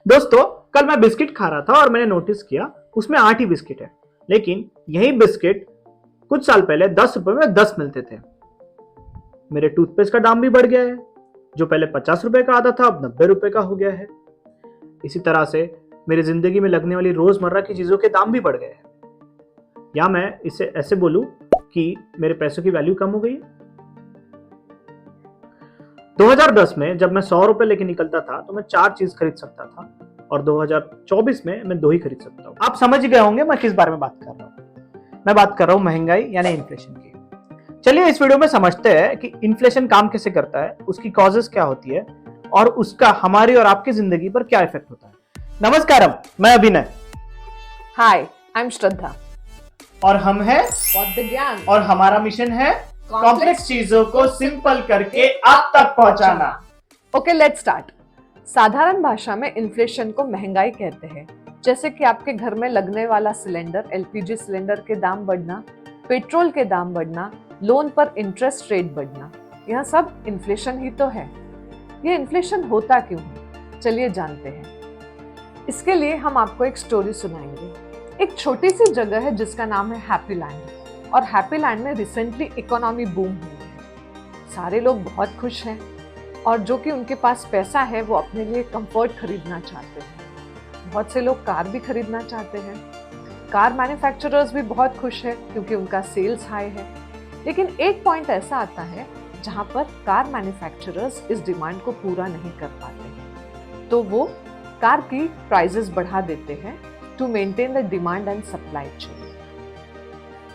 दोस्तों, कल मैं बिस्किट खा रहा था और मैंने नोटिस किया उसमें 8 ही बिस्किट है, लेकिन यही बिस्किट कुछ साल पहले 10 रुपए में 10 मिलते थे। मेरे टूथपेस्ट का दाम भी बढ़ गया है, जो पहले 50 रुपए का आता था अब 90 रुपए का हो गया है। इसी तरह से मेरी जिंदगी में लगने वाली रोजमर्रा की चीजों के दाम भी बढ़ गए हैं। या मैं इसे ऐसे बोलूं कि मेरे पैसों की वैल्यू कम हो गई है। 2010 में जब मैं 100 रुपए लेके निकलता था तो मैं 4 चीज खरीद सकता था, और 2024 में मैं 2 ही खरीद सकता हूँ। आप समझ गए होंगे मैं किस बारे में बात कर रहा हूँ। मैं बात कर रहा हूँ महंगाई यानी इन्फ्लेशन की। चलिए इस वीडियो में समझते हैं कि इन्फ्लेशन काम कैसे करता है, उसकी कॉजेस क्या होती है और उसका हमारी और आपकी जिंदगी पर क्या इफेक्ट होता है। नमस्कारम, मैं अभिनय। हाय, आई एम श्रद्धा। और हम हैं बौद्ध ज्ञान और हमारा मिशन है कॉम्प्लेक्स चीजों को सिंपल करके आप तक पहुंचाना। Okay, let's start. साधारण भाषा में इन्फ्लेशन को महंगाई कहते हैं। जैसे कि आपके घर में लगने वाला सिलेंडर, एलपीजी सिलेंडर के दाम बढ़ना, पेट्रोल के दाम बढ़ना, लोन पर इंटरेस्ट रेट बढ़ना, यह सब इन्फ्लेशन ही तो है। ये इन्फ्लेशन होता क्यों है, चलिए जानते हैं। इसके लिए हम आपको एक स्टोरी सुनाएंगे। एक छोटी सी जगह है जिसका नाम है हैप्पी लैंड, और हैप्पी लैंड में रिसेंटली इकोनॉमी बूम हुई है। सारे लोग बहुत खुश हैं, और जो कि उनके पास पैसा है वो अपने लिए कंफर्ट खरीदना चाहते हैं। बहुत से लोग कार भी खरीदना चाहते हैं। कार मैन्युफैक्चरर्स भी बहुत खुश है क्योंकि उनका सेल्स हाई है। लेकिन एक पॉइंट ऐसा आता है जहां पर कार मैन्युफैक्चरर्स इस डिमांड को पूरा नहीं कर पाते हैं, तो वो कार की प्राइसेस बढ़ा देते हैं to maintain the demand and supply chain.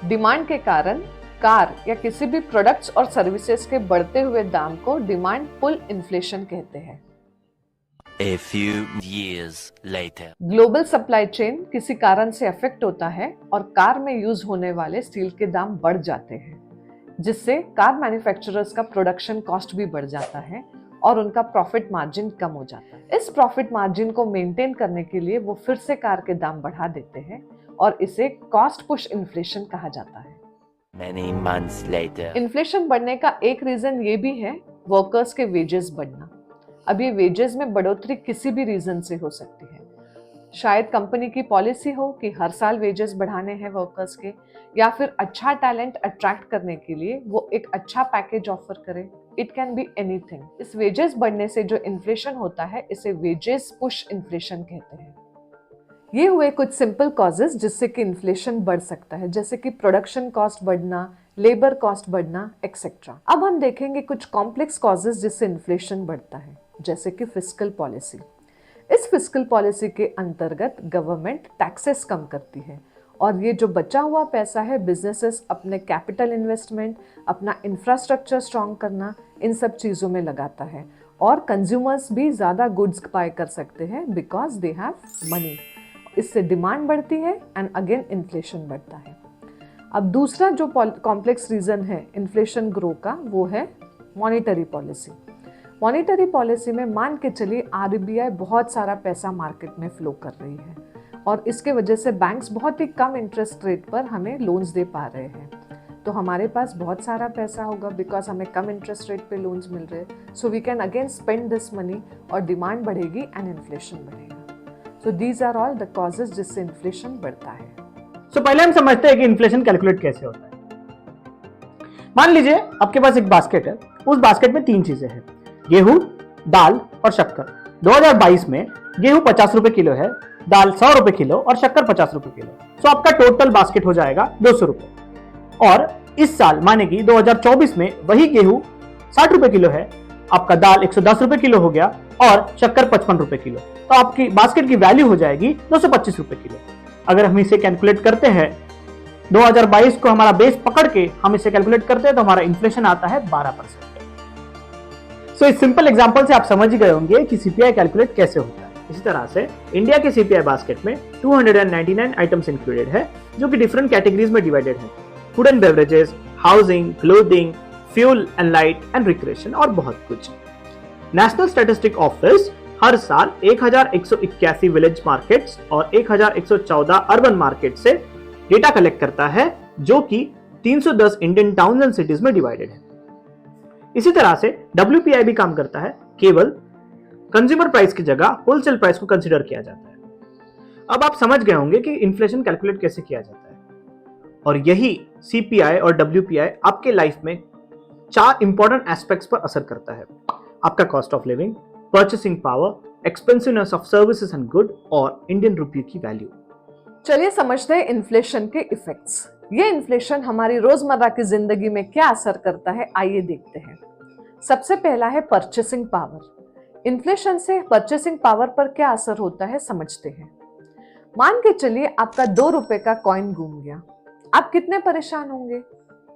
Demand के कारण कार या किसी भी प्रोडक्ट्स और सर्विसेज के बढ़ते हुए दाम को डिमांड पुल इन्फ्लेशन कहते हैं। A few years later. Global supply chain किसी कारण से अफेक्ट होता है और कार में यूज होने वाले स्टील के दाम बढ़ जाते हैं, जिससे कार मैन्युफैक्चरर्स का प्रोडक्शन कॉस्ट भी बढ़ जाता है और उनका प्रॉफिट मार्जिन कम हो जाता है। इस प्रॉफिट मार्जिन को मेंटेन करने के लिए वो फिर से कार के दाम बढ़ा देते हैं और इसे कॉस्ट पुश इन्फ्लेशन कहा जाता है। Many months later. इन्फ्लेशन बढ़ने का एक रीजन ये भी है वर्कर्स के वेजेस बढ़ना। अब ये वेजेस में बढ़ोतरी किसी भी रीजन से हो सकती है। शायद कंपनी की पॉलिसी हो कि हर साल वेजेस बढ़ाने हैं वर्कर्स के, या फिर अच्छा टैलेंट अट्रैक्ट करने के लिए वो एक अच्छा पैकेज ऑफर करे। It can be anything. इस वेजेस बढ़ने से जो इन्फ्लेशन होता है इसे वेजेस पुश इन्फ्लेशन कहते हैं। ये हुए कुछ सिंपल कॉजेस जिससे कि इन्फ्लेशन बढ़ सकता है, जैसे कि प्रोडक्शन कॉस्ट बढ़ना, लेबर कॉस्ट बढ़ना, एक्सेट्रा। अब हम देखेंगे कुछ कॉम्प्लेक्स कॉजेस जिससे इन्फ्लेशन बढ़ता है, जैसे कि फिस्कल पॉलिसी। इस फिस्कल पॉलिसी के अंतर्गत गवर्नमेंट टैक्सेस कम करती है, और ये जो बचा हुआ पैसा है बिजनेसेस अपने कैपिटल इन्वेस्टमेंट, अपना इंफ्रास्ट्रक्चर स्ट्रॉन्ग करना, इन सब चीज़ों में लगाता है, और कंज्यूमर्स भी ज़्यादा गुड्स बाय कर सकते हैं बिकॉज दे हैव मनी। इससे डिमांड बढ़ती है एंड अगेन इन्फ्लेशन बढ़ता है। अब दूसरा जो कॉम्प्लेक्स रीजन है इन्फ्लेशन ग्रो का, वो है मॉनेटरी पॉलिसी। मॉनेटरी पॉलिसी में मान के चलिए आरबीआई बहुत सारा पैसा मार्केट में फ्लो कर रही है, और इसके वजह से बैंक्स बहुत ही कम इंटरेस्ट रेट पर हमें लोन्स दे पा रहे हैं। तो हमारे पास बहुत सारा पैसा होगा बिकॉज हमें कम इंटरेस्ट रेट पे लोन्स मिल रहे हैं, so we can again spend this money, और डिमांड बढ़ेगी एंड इन्फ्लेशन बढ़ेगा। So these are all the causes जिससे इन्फ्लेशन बढ़ता है। So पहले हम समझते हैं कि इन्फ्लेशन कैलकुलेट कैसे होता है। मान लीजिए आपके पास एक बास्केट है, उस बास्केट में 3 चीजें हैं, गेहूं, दाल और शक्कर। 2022 में गेहूं 50 रुपए किलो है, दाल 100 रुपए किलो और शक्कर 50 रुपए किलो। तो आपका टोटल बास्केट हो जाएगा 200 रुपए। और इस साल माने कि 2024 में वही गेहूं 60 रुपए किलो है, आपका दाल 110 रुपए किलो हो गया और शक्कर 55 रुपए किलो। तो आपकी बास्केट की वैल्यू हो जाएगी 225 रुपए किलो। अगर हम इसे कैलकुलेट करते हैं, 2022 को हमारा बेस पकड़ के हम इसे कैलकुलेट करते हैं, तो हमारा इन्फ्लेशन आता है 12%। सो इस सिंपल एग्जांपल से आप समझ गए होंगे कि सीपीआई कैलकुलेट कैसे होता है। इसी तरह से इंडिया के सीपीआई बास्केट में 299 आइटम्स इंक्लूडेड है, जो कि डिफरेंट कैटेगरीज में डिवाइडेड है। Food and beverages, housing, clothing, fuel and light and recreation और बहुत कुछ। नेशनल स्टैटिस्टिक ऑफिस हर साल 1181 विलेज मार्केट्स और 1114 अर्बन मार्केट से डेटा कलेक्ट करता है, जो कि 310 इंडियन टाउन्स एंड सिटीज में डिवाइडेड है। इसी तरह से WPI भी काम करता है केवल कंज्यूमर प्राइस की जगह होलसेल प्राइस को कंसीडर किया जाता है। अब आप समझ गए होंगे कि इन्फ्लेशन कैलकुलेट कैसे किया जाता है, और यही CPI और WPI आपके लाइफ में 4 इंपॉर्टेंट एस्पेक्ट्स पर असर करता है। आपका cost of living, purchasing power, expensiveness of services and good और इंडियन रुपये की वैल्यू। चलिए समझते हैं इन्फ्लेशन के इफेक्ट्स। ये इन्फ्लेशन हमारी रोजमर्रा की जिंदगी में क्या असर करता है, आइए देखते हैं। सबसे पहला है परचेसिंग पावर। इन्फ्लेशन से परचेसिंग पावर पर क्या असर होता है समझते हैं। मान के चलिए आपका 2 रुपए का कॉइन गुम गया, आप कितने परेशान होंगे?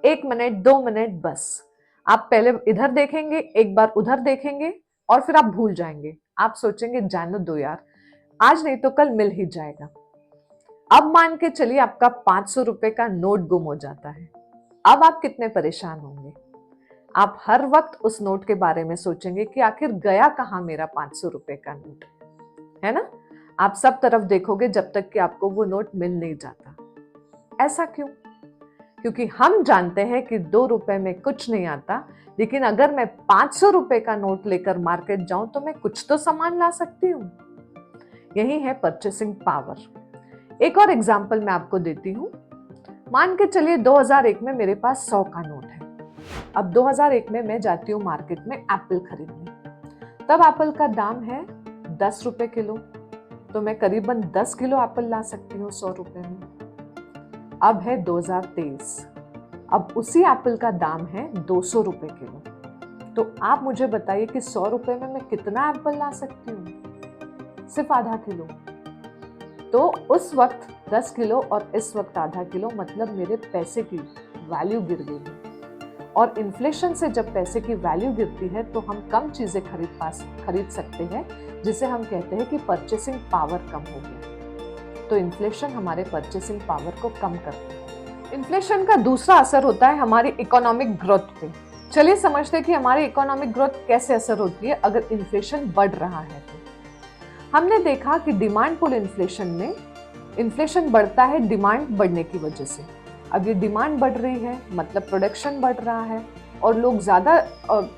1 मिनट 2 मिनट बस। आप पहले इधर देखेंगे, एक बार उधर देखेंगे और फिर आप भूल जाएंगे। आप सोचेंगे जाने दो यार, आज नहीं तो कल मिल ही जाएगा। अब मान के चलिए आपका 500 रुपए का नोट गुम हो जाता है। अब आप कितने परेशान होंगे? आप हर वक्त उस नोट के बारे में सोचेंगे कि आखिर गया कहाँ मेरा 500 रुपए का नोट, है ना? आप सब तरफ देखोगे जब तक कि आपको वो नोट मिल नहीं जाता। ऐसा क्यों? क्योंकि हम जानते हैं कि 2 रुपए में कुछ नहीं आता, लेकिन अगर मैं 500 रुपए का नोट लेकर मार्केट जाऊं तो मैं कुछ तो सामान ला सकती हूँ। यही है परचेसिंग पावर। एक और एग्जाम्पल मैं आपको देती हूँ। मान के चलिए 2001 में मेरे पास 100 का नोट है। अब 2001 में मैं जाती हूँ मार्केट में एप्पल खरीदने। तब एप्पल का दाम है 10 रुपए किलो, तो मैं करीबन 10 किलो एप्पल ला सकती हूँ 100 रुपए में। अब है 2023, अब उसी एप्पल का दाम है 200 रुपए किलो। तो आप मुझे बताइए कि 100 रुपए में मैं कितना एप्पल ला सकती हूँ? सिर्फ आधा किलो। तो उस वक्त 10 किलो और इस वक्त आधा किलो, मतलब मेरे पैसे की वैल्यू गिर गई है। और इन्फ्लेशन से जब पैसे की वैल्यू गिरती है तो हम कम चीजें खरीद सकते हैं, जिसे हम कहते हैं कि परचेसिंग पावर कम हो गया। तो इन्फ्लेशन हमारे परचेसिंग पावर को कम करता है। इन्फ्लेशन का दूसरा असर होता है हमारी इकोनॉमिक ग्रोथ पे। चलिए समझते हैं कि हमारी इकोनॉमिक ग्रोथ कैसे असर होती है अगर इन्फ्लेशन बढ़ रहा है तो। हमने देखा कि डिमांड पुल इन्फ्लेशन में इन्फ्लेशन बढ़ता है डिमांड बढ़ने की वजह से। अब ये डिमांड बढ़ रही है मतलब प्रोडक्शन बढ़ रहा है और लोग ज्यादा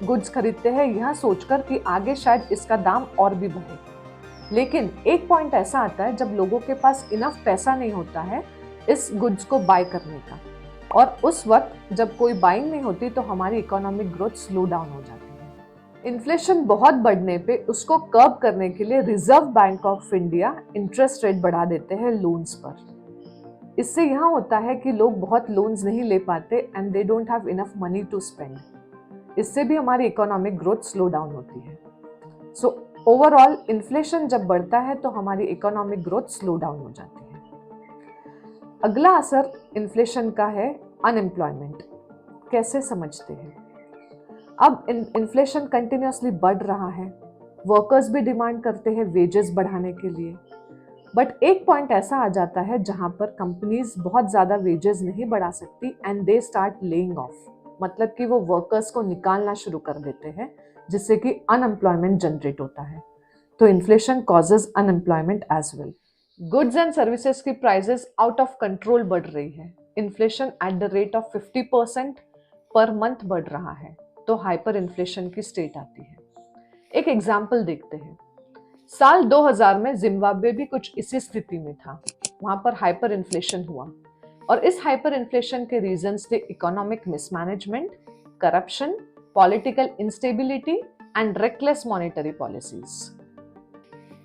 गुड्स खरीदते हैं यह सोचकर कि आगे शायद इसका दाम और भी बढ़े। लेकिन एक पॉइंट ऐसा आता है जब लोगों के पास इनफ पैसा नहीं होता है इस गुड्स को बाय करने का, और उस वक्त जब कोई बाइंग नहीं होती तो हमारी इकोनॉमिक ग्रोथ स्लो डाउन हो जाती है। इन्फ्लेशन बहुत बढ़ने पे उसको कर्ब करने के लिए reserve bank of India interest rate बढ़ा देते हैं लोन्स पर। इससे यहाँ होता है कि लोग बहुत लोन्स नहीं ले पाते and they don't have enough money to spend. इससे भी हमारी इकोनॉमिक ग्रोथ स्लो डाउन होती है। सो ओवरऑल इन्फ्लेशन जब बढ़ता है तो हमारी इकोनॉमिक ग्रोथ स्लो डाउन हो जाती है। अगला असर इन्फ्लेशन का है अनएम्प्लॉयमेंट। कैसे समझते हैं? अब इन्फ्लेशन कंटिन्यूअसली बढ़ रहा है, वर्कर्स भी डिमांड करते हैं वेजेस बढ़ाने के लिए, बट एक पॉइंट ऐसा आ जाता है जहां पर कंपनीज बहुत ज़्यादा वेजेस नहीं बढ़ा सकती and they start laying of, मतलब कि वो वर्कर्स को निकालना शुरू कर देते हैं, जिससे कि अनएम्प्लॉयमेंट जनरेट होता है। तो inflation causes unemployment as well. Goods and services की प्राइसेस आउट ऑफ कंट्रोल बढ़ रही है। Inflation at the rate of 50% per month बढ़ रहा है, तो हाइपर इन्फ्लेशन की स्टेट आती है। एक एग्जाम्पल देखते हैं। साल 2000 में जिम्बाब्वे भी कुछ इसी स्थिति में था। वहां पर हाइपर इन्फ्लेशन हुआ और इस हाइपर इन्फ्लेशन के रीजंस थे economic mismanagement, corruption, political instability and reckless monetary policies.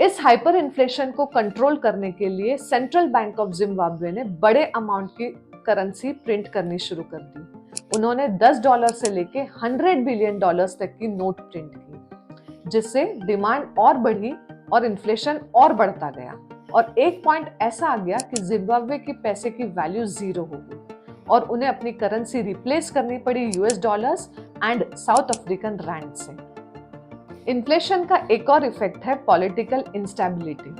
इस हाइपर इन्फ्लेशन को कंट्रोल करने के लिए सेंट्रल बैंक ऑफ जिम्बाब्वे ने बड़े अमाउंट की करेंसी प्रिंट करनी शुरू कर दी। उन्होंने $10 से लेके $100 बिलियन तक की नोट प्रिंट की, जिससे डिमांड और बढ़ी और इन्फ्लेशन और बढ़ता गया। और एक पॉइंट ऐसा आ गया कि जिम्बाब्वे के पैसे की वैल्यू 0 हो गई और उन्हें अपनी करेंसी रिप्लेस करनी पड़ी US dollars and South African rand से। इन्फ्लेशन का एक और इफेक्ट है पॉलिटिकल इंस्टेबिलिटी।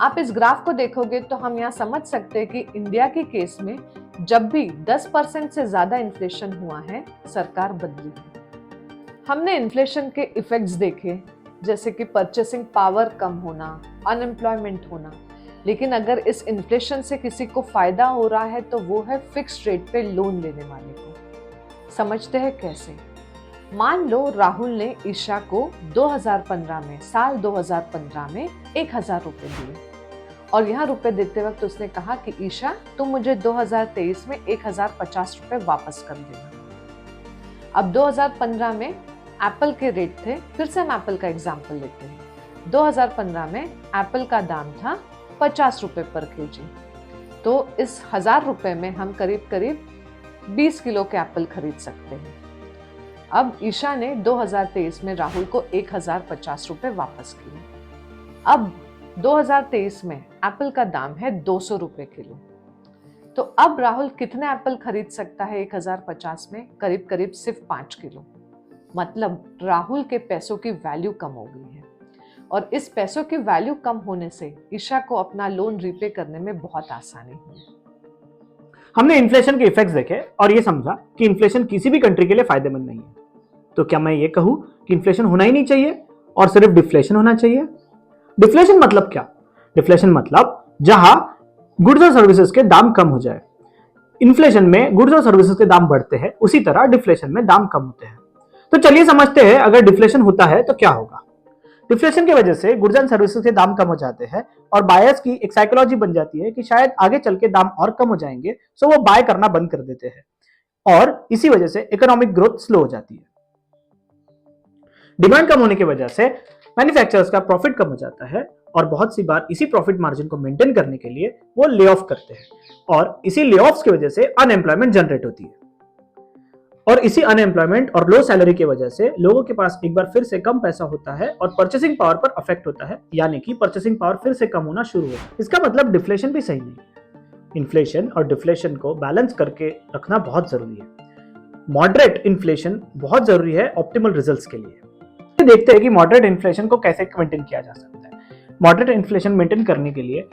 आप इस ग्राफ को देखोगे तो हम यहाँ समझ सकते हैं कि इंडिया के केस में जब भी 10% से ज्यादा इन्फ्लेशन हुआ है, सरकार बदली है। हमने इन्फ्लेशन के इफेक्ट्स देखे, जैसे कि परचेसिंग पावर कम होना, अनएम्प्लॉयमेंट होना, लेकिन अगर इस इन्फ्लेशन से किसी को फायदा हो रहा है तो वो है फिक्स्ड रेट पे लोन लेने वाले को। समझते हैं कैसे? मान लो राहुल ने ईशा को 2015 में, साल 2015 में 1000 रुपए दिए और यहाँ रुपए देते वक्त उसने कहा कि ईशा तुम मुझे 2023 में 1050 रुपए वापस कर देना। अब 2015 में एप्पल के रेट थे, फिर से हम एप्पल का एग्जाम्पल लेते हैं। 2015 में एप्पल का दाम था 50 रुपए पर केजी, तो इस 1000 रुपए में हम करीब करीब 20 किलो के एप्पल खरीद सकते हैं। अब ईशा ने 2023 में राहुल को 1050 रुपए वापस किए। अब 2023 में एप्पल का दाम है 200 रुपए किलो, तो अब राहुल कितने एप्पल खरीद सकता है 1050 में? करीब करीब सिर्फ 5 किलो। मतलब राहुल के पैसों की वैल्यू कम हो गई है और इस पैसों की वैल्यू कम होने से ईशा को अपना लोन रीपे करने में बहुत आसानी हुई। हमने इन्फ्लेशन के इफेक्ट्स देखे और ये समझा कि इन्फ्लेशन किसी भी कंट्री के लिए फायदेमंद नहीं है। तो क्या मैं ये कहूं कि इन्फ्लेशन होना ही नहीं चाहिए और सिर्फ डिफ्लेशन होना चाहिए? डिफ्लेशन मतलब क्या? डिफ्लेशन मतलब जहां गुड्स और सर्विसेज के दाम कम हो जाए। इन्फ्लेशन में गुड्स और सर्विसेज के दाम बढ़ते हैं, उसी तरह डिफ्लेशन में दाम कम होते हैं। तो चलिए समझते हैं अगर डिफ्लेशन होता है तो क्या होगा। डिफ्लेशन की वजह से गुड्स एंड सर्विसेज के दाम कम हो जाते हैं और बायर्स की एक साइकोलॉजी बन जाती है कि शायद आगे चल के दाम और कम हो जाएंगे, सो वो बाय करना बंद कर देते हैं और इसी वजह से इकोनॉमिक ग्रोथ स्लो हो जाती है। डिमांड कम होने की वजह से मैन्युफैक्चरर्स का प्रॉफिट कम हो जाता है और बहुत सी बार इसी प्रॉफिट मार्जिन को मेंटेन करने के लिए वो ले ऑफ करते हैं और इसी ले ऑफ्स की वजह से अनएम्प्लॉयमेंट जनरेट होती है और इसी अनएम्प्लॉयमेंट और लो सैलरी की वजह से लोगों के पास एक बार फिर से कम पैसा होता है और परचेसिंग पावर पर अफेक्ट होता है, यानी कि परचेसिंग पावर फिर से कम होना शुरू होता है। इसका मतलब डिफ्लेशन भी सही नहीं है। इन्फ्लेशन और डिफ्लेशन को बैलेंस करके रखना बहुत जरूरी है। मॉडरेट इन्फ्लेशन बहुत जरूरी है ऑप्टिमल रिजल्ट्स के लिए। देखते हैं कि मॉडरेट इन्फ्लेशन को कैसे मेंटेन किया जा सकता है। मॉडरेट इन्फ्लेशन मेंटेन करने के लिए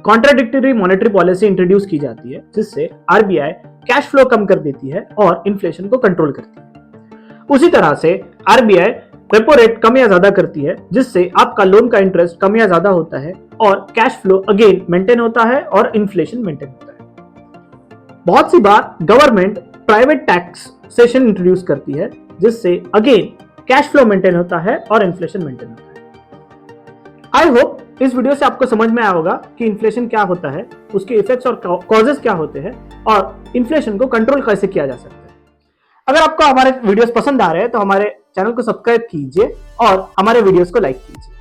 कॉन्ट्राडिक्टरी मॉनेटरी पॉलिसी इंट्रोड्यूस की जाती है, जिससे आरबीआई कैश फ्लो कम कर देती है और इन्फ्लेशन को कंट्रोल करती है। उसी तरह से आरबीआई रेपो रेट कम या ज्यादा करती है, जिससे आपका लोन का इंटरेस्ट कम या ज्यादा होता है और कैश फ्लो अगेन मेंटेन होता है और इन्फ्लेशन मेंटेन होता है। बहुत सी बार गवर्नमेंट प्राइवेट टैक्सेशन इंट्रोड्यूस करती है, जिससे अगेन कैश फ्लो मेंटेन होता है और इन्फ्लेशन मेंटेन होता है। आई होप इस वीडियो से आपको समझ में आया होगा कि इन्फ्लेशन क्या होता है, उसके इफेक्ट्स और कॉजेस क्या होते हैं और इन्फ्लेशन को कंट्रोल कैसे किया जा सकता है। अगर आपको हमारे वीडियोस पसंद आ रहे हैं तो हमारे चैनल को सब्सक्राइब कीजिए और हमारे वीडियोस को लाइक कीजिए।